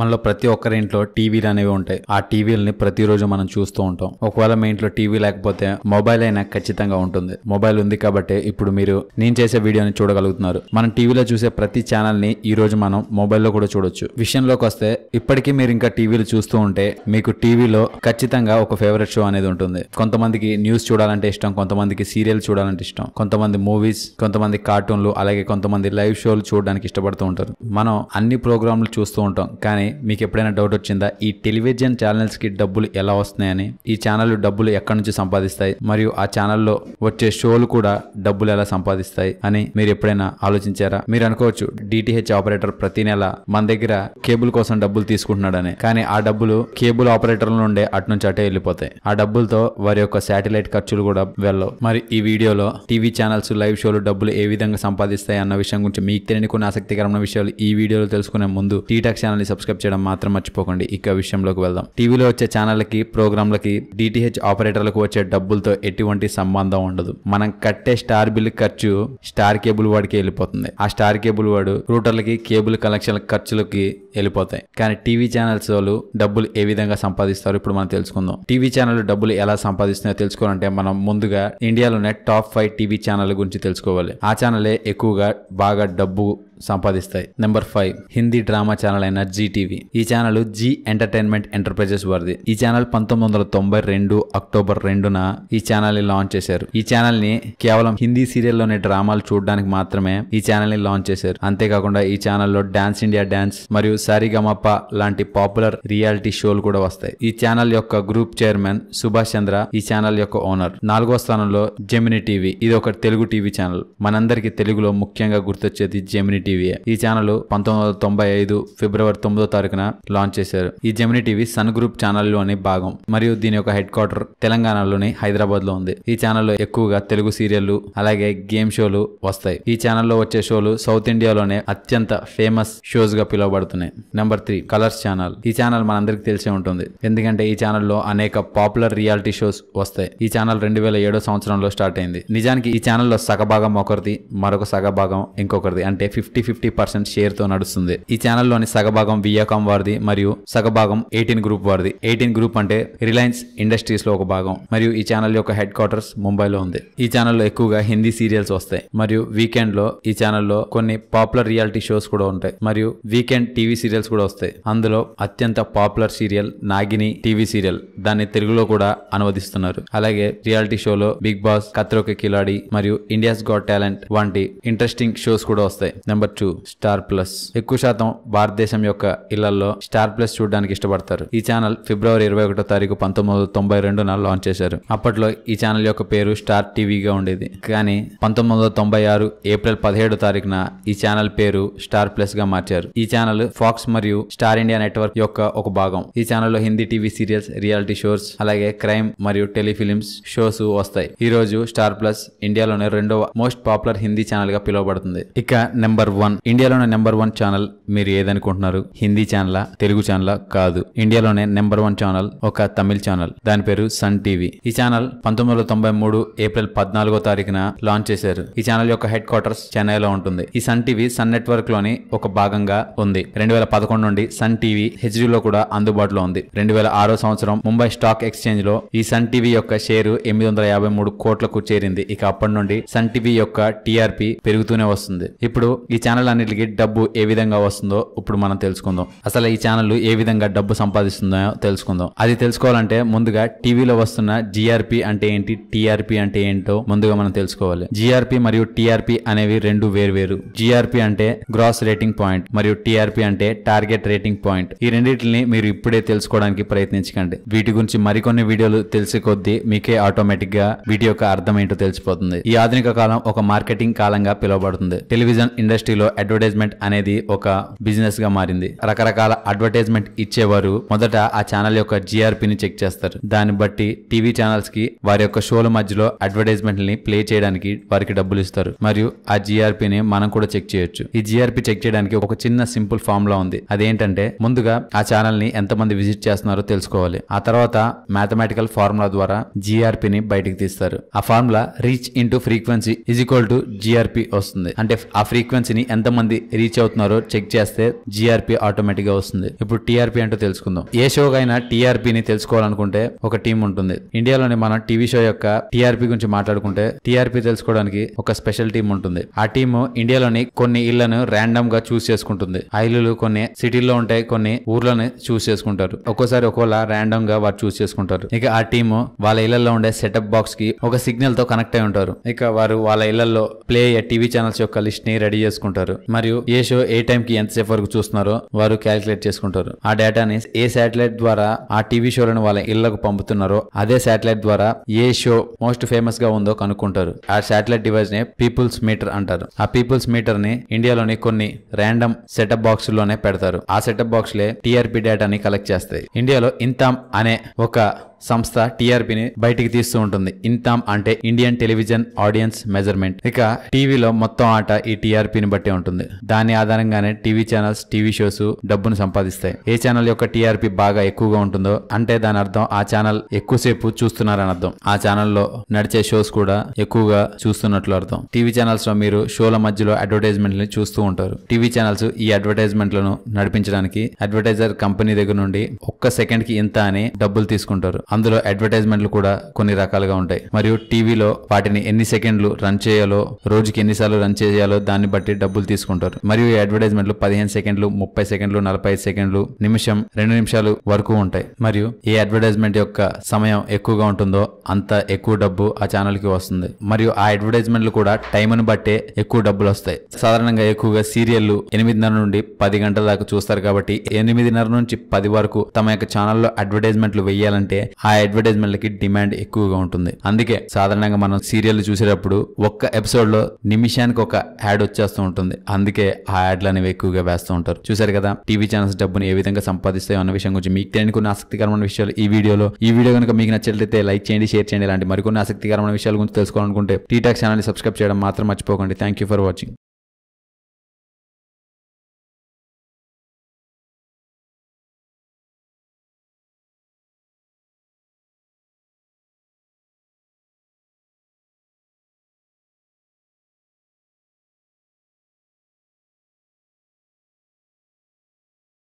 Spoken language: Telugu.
మనలో ప్రతి ఒక్కరి ఇంట్లో టీవీలు అనేవి ఉంటాయి. ఆ టీవీలని ప్రతిరోజు మనం చూస్తూ ఉంటాం. ఒకవేళ మీ ఇంట్లో టీవీ లేకపోతే మొబైల్ అయినా ఖచ్చితంగా ఉంటుంది. మొబైల్ ఉంది కాబట్టి ఇప్పుడు మీరు నేను చేసే వీడియోని చూడగలుగుతున్నారు. మనం టీవీలో చూసే ప్రతి ఛానల్ ని ఈ రోజు మనం మొబైల్లో కూడా చూడొచ్చు. విషయంలోకి వస్తే ఇప్పటికీ మీరు ఇంకా టీవీలు చూస్తూ ఉంటే మీకు టీవీలో ఖచ్చితంగా ఒక ఫేవరెట్ షో అనేది ఉంటుంది. కొంతమందికి న్యూస్ చూడాలంటే ఇష్టం, కొంతమందికి సీరియల్ చూడాలంటే ఇష్టం, కొంతమంది మూవీస్, కొంతమంది కార్టూన్లు, అలాగే కొంతమంది లైవ్ షోలు చూడడానికి ఇష్టపడుతూ ఉంటారు. మనం అన్ని ప్రోగ్రాంలు చూస్తూ ఉంటాం. కానీ మీకు ఎప్పుడైనా డౌట్ వచ్చిందా ఈ టెలివిజన్ ఛానల్స్ కి డబ్బులు ఎలా వస్తున్నాయని? ఈ ఛానల్ డబ్బులు ఎక్కడి నుంచి సంపాదిస్తాయి, మరియు ఆ ఛానల్లో వచ్చే షోలు కూడా డబ్బులు ఎలా సంపాదిస్తాయి అని మీరు ఎప్పుడైనా ఆలోచించారా? మీరు అనుకోవచ్చు డిటిహెచ్ ఆపరేటర్ ప్రతి నెల మన దగ్గర కేబుల్ కోసం డబ్బులు తీసుకుంటున్నాడని. కానీ ఆ డబ్బులు కేబుల్ ఆపరేటర్ల నుండే అటు నుంచి అటే వెళ్ళిపోతాయి. ఆ డబ్బులతో వారి యొక్క శాటిలైట్ ఖర్చులు కూడా వెళ్ళవు. మరి ఈ వీడియోలో టీవీ ఛానల్స్ లైవ్ షోలు డబ్బులు ఏ విధంగా సంపాదిస్తాయి అన్న విషయం గురించి మీకు తెలియని కొన్ని ఆసక్తికరమైన విషయాలు ఈ వీడియోలో తెలుసుకునే ముందు టీటాక్ ఛానల్ ని సబ్స్క్రైబ్ చేయడం మాత్రం మర్చిపోకండి. ఇక విషయంలోకి వెళ్దాం. టీవీలో వచ్చే ఛానళ్ళకి, ప్రోగ్రాంలకి డిటిహెచ్ ఆపరేటర్లకు వచ్చే డబ్బులతో ఎటువంటి సంబంధం ఉండదు. మనం కట్టే స్టార్ బిల్ ఖర్చు స్టార్ కేబుల్ వాడికి వెళ్ళిపోతుంది. ఆ స్టార్ కేబుల్ వాడు రూటర్లకి, కేబుల్ కనెక్షన్ ఖర్చులకి వెళ్ళిపోతాయి. కానీ టీవీ ఛానల్స్ వాళ్ళు డబ్బులు ఏ విధంగా సంపాదిస్తారు ఇప్పుడు మనం తెలుసుకుందాం. టీవీ ఛానల్ డబ్బులు ఎలా సంపాదిస్తున్నాయో తెలుసుకోవాలంటే మనం ముందుగా ఇండియాలోనే టాప్ 5 టీవీ ఛానల్ గురించి తెలుసుకోవాలి. ఆ ఛానలే ఎక్కువగా బాగా డబ్బు సంపాదిస్తాయి. నెంబర్ 5 హిందీ డ్రామా ఛానల్ అయిన జీ టీవీ. ఈ ఛానల్ జీ ఎంటర్టైన్మెంట్ ఎంటర్ప్రైజెస్ వారిది. ఈ ఛానల్ 1992 అక్టోబర్ 2న ఈ ఛానల్ ని లాంచ్ చేశారు. ఈ ఛానల్ ని కేవలం హిందీ సీరియల్లోని డ్రామాలు చూడడానికి మాత్రమే ఈ ఛానల్ ని లాంచ్ చేశారు. అంతేకాకుండా ఈ ఛానల్లో డాన్స్ ఇండియా డాన్స్ మరియు సారిగమప లాంటి పాపులర్ రియాలిటీ షోలు కూడా వస్తాయి. ఈ ఛానల్ యొక్క గ్రూప్ చైర్మన్ సుభాష్ చంద్ర ఈ ఛానల్ యొక్క ఓనర్. 4వ స్థానంలో జెమిని టీవీ. ఇది ఒక తెలుగు టీవీ ఛానల్. మనందరికి తెలుగులో ముఖ్యంగా గుర్తొచ్చేది జెమిని టీవీ. ఈ ఛానల్ 1995 ఫిబ్రవరి 9వ తారీఖున లాంచ్ చేశారు. ఈ Gemini TV Sun group channel లోని భాగం మరియు దీని యొక్క హెడ్ క్వార్టర్ తెలంగాణలోని హైదరాబాద్ లో ఉంది. ఈ ఛానల్లో ఎక్కువగా తెలుగు సీరియళ్లు అలాగే గేమ్ షోలు వస్తాయి. ఈ ఛానల్లో వచ్చే షోలు సౌత్ ఇండియాలోనే అత్యంత ఫేమస్ షోస్ గా పిలువబడుతున్నాయి. Number 3 Colors channel. ఈ ఛానల్ మనందరికి తెలిసే ఉంటుంది, ఎందుకంటే ఈ ఛానల్లో అనేక పాపులర్ రియాలిటీ షోస్ వస్తాయి. ఈ ఛానల్ 2007 సంవత్సరంలో స్టార్ట్ అయింది. నిజానికి ఈ ఛానల్లో సగభాగం ఒకరిది, మరొక సగభాగం ఇంకొకరిది, అంటే 50% షేర్ తో నడుస్తుంది. ఈ ఛానల్లోని సగభాగం వియాకామ్ వారిది మరియు సగభాగం 18 గ్రూప్ వారిది. 18 గ్రూప్ అంటే రిలయన్స్ ఇండస్ట్రీస్ లో ఒక భాగం మరియు ఈ ఛానల్ యొక్క హెడ్ క్వార్టర్స్ ముంబైలో ఉంది. ఈ ఛానల్లో ఎక్కువగా హిందీ సీరియల్స్ వస్తాయి మరియు వీకెండ్ లో ఈ ఛానల్లో కొన్ని పాపులర్ రియాలిటీ షోస్ కూడా ఉంటాయి మరియు వీకెండ్ టీవీ సీరియల్స్ కూడా వస్తాయి. అందులో అత్యంత పాపులర్ సీరియల్ నాగిని టీవీ సీరియల్. దాన్ని తెలుగులో కూడా అనువదిస్తున్నారు. అలాగే రియాలిటీ షోలో బిగ్ బాస్, ఖత్రోకే ఖిలాడి మరియు ఇండియాస్ గాట్ టాలెంట్ వంటి ఇంట్రెస్టింగ్ షోస్ కూడా వస్తాయి. Number 2 star plus. ఎక్కువ శాతం భారతదేశం యొక్క ఇళ్లలో స్టార్ ప్లస్ చూడడానికి ఇష్టపడతారు. ఈ ఛానల్ ఫిబ్రవరి 21వ తారీఖు 1992న లాంచ్ చేశారు. అప్పట్లో ఈ ఛానల్ యొక్క పేరు స్టార్ టీవీగా ఉండేది. కానీ 1996 ఏప్రిల్ 17వ తారీఖున ఈ ఛానల్ పేరు స్టార్ ప్లస్ గా మార్చారు. ఈ ఛానల్ ఫాక్స్ మరియు స్టార్ ఇండియా నెట్వర్క్ యొక్క ఒక భాగం. ఈ ఛానల్లో Hindi TV serials, reality shows, అలాగే క్రైమ్ మరియు టెలిఫిలిమ్స్ షోస్ వస్తాయి. ఈ రోజు స్టార్ ప్లస్ ఇండియాలోనే 2వ మోస్ట్ పాపులర్ హిందీ ఛానల్ గా పిలువబడుతుంది. ఇక నెంబర్ 1 ఇండియాలోనే నెంబర్ 1 ఛానల్ మీరు ఏదనుకుంటున్నారు? హిందీ ఛానలా, తెలుగు ఛానలా? కాదు. ఇండియాలోనే నెంబర్ 1 ఛానల్ ఒక తమిళ ఛానల్. దాని పేరు సన్ టీవీ. ఈ ఛానల్ 1993 ఏప్రిల్ 14వ తారీఖున లాంచ్ చేశారు. ఈ ఛానల్ యొక్క హెడ్ క్వార్టర్స్ చెన్నైలో ఉంటుంది. ఈ సన్ టీవీ సన్ నెట్వర్క్ లోని ఒక భాగంగా ఉంది. 2011 నుండి సన్ టీవీ హెచ్డి లో కూడా అందుబాటులో ఉంది. 2006 సంవత్సరం ముంబై స్టాక్ ఎక్స్చేంజ్ లో ఈ సన్ టీవీ యొక్క షేరు 853 కోట్లకు చేరింది. ఇక అప్పటి నుండి సన్ టీవీ యొక్క టీఆర్పీ పెరుగుతూనే వస్తుంది. ఇప్పుడు ఈ ఛానల్ అన్నిటికీ డబ్బు ఏ విధంగా వస్తుందో ఇప్పుడు మనం తెలుసుకుందాం. అసలు ఈ ఛానల్ ఏ విధంగా డబ్బు సంపాదిస్తుందో తెలుసుకుందాం. అది తెలుసుకోవాలంటే ముందుగా టీవీలో వస్తున్న జిఆర్పి అంటే ఏంటి, టీఆర్పీ అంటే ఏంటో ముందుగా మనం తెలుసుకోవాలి. జిఆర్పి మరియు టీఆర్పీ అనేవి రెండు వేర్వేరు. జిఆర్పి అంటే గ్రాస్ రేటింగ్ పాయింట్ మరియు టీఆర్పీ అంటే టార్గెట్ రేటింగ్ పాయింట్. ఈ రెండింటిని మీరు ఇప్పుడే తెలుసుకోవడానికి ప్రయత్నించకండి. వీటి గురించి మరికొన్ని వీడియోలు తెలిసే కొద్దీ మీకే ఆటోమేటిక్ గా వీటి యొక్క అర్థం ఏంటో తెలిసిపోతుంది. ఈ ఆధునిక కాలం ఒక మార్కెటింగ్ కాలంగా పిలువబడుతుంది. టెలివిజన్ ఇండస్ట్రీలో అడ్వర్టైజ్మెంట్ అనేది ఒక బిజినెస్ గా మారింది. రకరకాల అడ్వర్టైజ్మెంట్ ఇచ్చేవారు మొదట ఆ ఛానల్ యొక్క జిఆర్పీని చెక్ చేస్తారు. దాన్ని బట్టి టీవీ ఛానల్స్ కి వారి యొక్క షోల మధ్యలో అడ్వర్టైజ్మెంట్ ని ప్లే చేయడానికి వారికి డబ్బులు ఇస్తారు మరియు ఆ జిఆర్పీని మనం కూడా చెక్ చేయొచ్చు. ఈ జిఆర్పీ చెక్ చేయడానికి ఒక చిన్న సింపుల్ ఫార్ములా ఉంది. అదేంటంటే ముందుగా ఆ ఛానల్ ని ఎంతమంది విజిట్ చేస్తున్నారో తెలుసుకోవాలి. ఆ తర్వాత మ్యాథమెటికల్ ఫార్ములా ద్వారా జిఆర్పీని బయటికి తీస్తారు. ఆ formula reach into frequency is equal to జిఆర్పీ వస్తుంది. అంటే ఆ ఫ్రీక్వెన్సీని ఎంతమంది రీచ్ అవుతున్నారో చెక్ చేస్తే జిఆర్పి ఆటోమేటిక్ గా వస్తుంది. ఇప్పుడు టీఆర్పీ అంటే తెలుసుకుందాం. ఏ షోకైనా టీఆర్పీని తెలుసుకోవాలనుకుంటే ఒక టీం ఉంటుంది. ఇండియాలోని మనం టీవీ షో యొక్క టీఆర్పీ గురించి మాట్లాడుకుంటే టీఆర్పీ తెలుసుకోవడానికి ఒక స్పెషల్ టీం ఉంటుంది. ఆ టీము ఇండియాలోని కొన్ని ఇళ్లను ర్యాండమ్ గా చూస్ చేసుకుంటుంది. ఆ ఇల్లులు కొన్ని సిటీల్లో ఉంటాయి, కొన్ని ఊర్లోనే చూస్ చేసుకుంటారు. ఒక్కోసారి ఒక్కోలా ర్యాండమ్ గా వారు చూస్ చేసుకుంటారు. ఇక ఆ టీము వాళ్ళ ఇళ్లలో ఉండే సెటప్ బాక్స్ కి ఒక సిగ్నల్ తో కనెక్ట్ అయి ఉంటారు. ఇక వారు వాళ్ళ ఇళ్లలో ప్లే అయ్యే టీవీ ఛానల్స్ యొక్క లిస్ట్ ని రెడీ చేసుకుంటారు. మరియు ఏ షో ఏ టైం కి ఎంతసేపు వరకు చూస్తున్నారో వారు క్యాలిక్యులేట్ చేసుకుంటారు. ఆ డేటాని ఏ శాటిలైట్ ద్వారా ఆ టీవీ షోలను వాళ్ళ ఇళ్లకు పంపుతున్నారో అదే శాటిలైట్ ద్వారా ఏ షో మోస్ట్ ఫేమస్ గా ఉందో కనుక్కుంటారు. ఆ శాటిలైట్ డివైస్ ని పీపుల్స్ మీటర్ అంటారు. ఆ పీపుల్స్ మీటర్ ని ఇండియాలోని కొన్ని ర్యాండమ్ సెటప్ బాక్స్ లోనే పెడతారు. ఆ సెటప్ బాక్స్ లే టీఆర్పీ డేటాని కలెక్ట్ చేస్తాయి. ఇండియాలో ఇంతామ్ అనే ఒక సంస్థ టీఆర్పీని బయటికి తీస్తూ ఉంటుంది. ఇంతామ్ అంటే ఇండియన్ టెలివిజన్ ఆడియన్స్ మెజర్మెంట్. ఇక టీవీలో మొత్తం ఆట ఈ టీఆర్పీని బట్టి ఉంటుంది. దాని ఆధారంగానే టీవీ ఛానల్స్ టీవీ షోస్ డబ్బును సంపాదిస్తాయి. ఏ ఛానల్ యొక్క టీఆర్పీ బాగా ఎక్కువగా ఉంటుందో అంటే దాని అర్థం ఆ ఛానల్ ఎక్కువసేపు చూస్తున్నారని అర్థం. ఆ ఛానల్లో నడిచే షోస్ కూడా ఎక్కువగా చూస్తున్నట్లు అర్థం. టీవీ ఛానల్స్ లో మీరు షోల మధ్యలో అడ్వర్టైజ్మెంట్లను చూస్తూ ఉంటారు. టీవీ ఛానల్స్ ఈ అడ్వర్టైజ్మెంట్లను నడిపించడానికి అడ్వర్టైజర్ కంపెనీ దగ్గర నుండి ఒక్క సెకండ్ కి ఇంత అని డబ్బులు తీసుకుంటారు. అందులో అడ్వర్టైజ్మెంట్లు కూడా కొన్ని రకాలుగా ఉంటాయి. మరియు టీవీలో వాటిని ఎన్ని సెకండ్లు రన్ చేయాలో, రోజుకి ఎన్నిసార్లు రన్ చేయాలో దాన్ని బట్టి డబ్బులు తీసుకుంటారు. మరియు ఈ అడ్వర్టైజ్మెంట్లు 15 సెకండ్లు, 30 సెకండ్లు, 45 సెకండ్లు, నిమిషం, 2 నిమిషాలు వరకు ఉంటాయి. మరియు ఏ అడ్వర్టైజ్మెంట్ యొక్క సమయం ఎక్కువగా ఉంటుందో అంత ఎక్కువ డబ్బు ఆ ఛానల్ కి వస్తుంది. మరియు ఆ అడ్వర్టైజ్మెంట్లు కూడా టైంను బట్టే ఎక్కువ డబ్బులు వస్తాయి. సాధారణంగా ఎక్కువగా సీరియళ్లు 8:30 నుండి 10 గంటల దాకా చూస్తారు కాబట్టి 8:30 నుంచి 10 వరకు తమ యొక్క ఛానల్లో అడ్వర్టైజ్మెంట్లు వేయాలంటే ఆ అడ్వర్టైజ్మెంట్లకి డిమాండ్ ఎక్కువగా ఉంటుంది. అందుకే సాధారణంగా మనం సీరియల్ చూసేటప్పుడు ఒక్క ఎపిసోడ్ లో నిమిషానికి ఒక యాడ్ వచ్చేస్తూ ఉంటుంది. అందుకే ఆ యాడ్లు అనేవి ఎక్కువగా వేస్తూ ఉంటారు. చూసారు కదా టీవీ ఛానల్స్ డబ్బుని ఏ విధంగా సంపాదిస్తాయో అన్న విషయం గురించి మీకు తెలియని కొన్ని ఆసక్తికరమైన విషయాలు ఈ వీడియో కనుక మీకు నచ్చినట్లయితే లైక్ చేయండి, షేర్ చేయండి. ఇలాంటి మరికొన్ని ఆసక్తికరమైన విషయాల గురించి తెలుసుకోవాలనుకుంటే టీటాక్ ఛానల్ ని సబ్స్క్రైబ్ చేయడం మాత్రం మర్చిపోకండి. Thank you for watching.